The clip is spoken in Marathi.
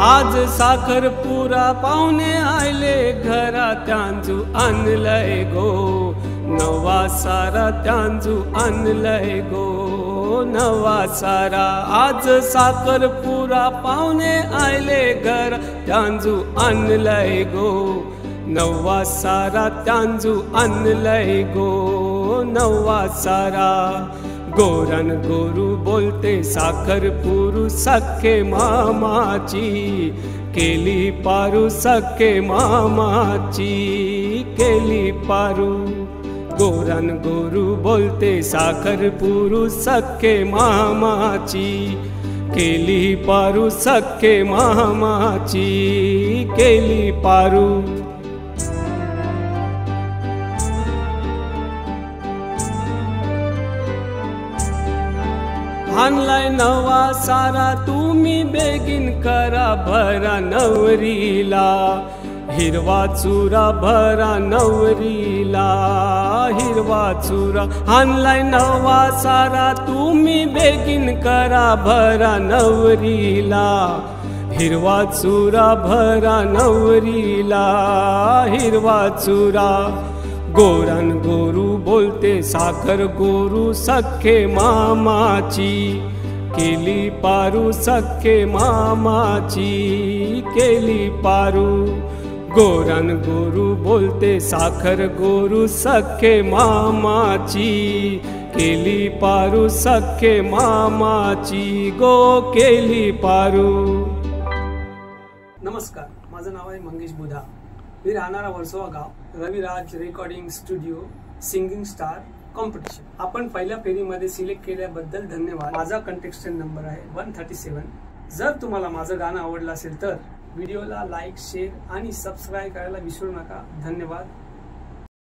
आज साखरपुरा पाहुणे आले घरा त्यांजू आणलंय गो नवा सारा त्यांजू आणलंय गो नवा सारा। आज साखरपुरा पाहुणे आले घर त्यांजू आणलंय गो नवा सारा त्यांजू आणलंय गो नवा सारा। गोरन गोरू बोलते साखरपुरू सख्खे मामाची केली पारू सख्खे मामाची केली पारू। गोरन गोरू बोलते साखरपुरू सख्खे मामाची केली पारू सख्खे मामाची केली पारू। आणलाय नवा सारा तुम्ही बेगीन करा भरा नवरीला हिरवा चुरा भरा नवरीला हिरवा चुरा। आणलाय नवा सारा तुम्ही बेगीन करा भरा नवरीला हिरवा चुरा भरा नवरीला हिरवा चुरा। गोरन गोरू बोलते साखर गोरू सख्खे मामाची केली पारू सख्खे मामाची केली पारू। गोरन गोरू बोलते साखर गोरू सख्खे मामाची केली पारू सख्खे मामाची गो केली पारू। नमस्कार, माझं नाव आहे मंगेश बुधा। मी राहणारा वर्सोवा गाव, Raviraj recording studio singing star competition. आपण पहिल्या फेरीमध्ये सिलेक्ट केल्याबद्दल धन्यवाद। माझा कंटेस्टंट नंबर आहे 137। जर तुम्हाला माझं गाणं आवडलं असेल तर व्हिडिओला लाईक शेअर आणि सबस्क्राईब करायला विसरू नका। धन्यवाद।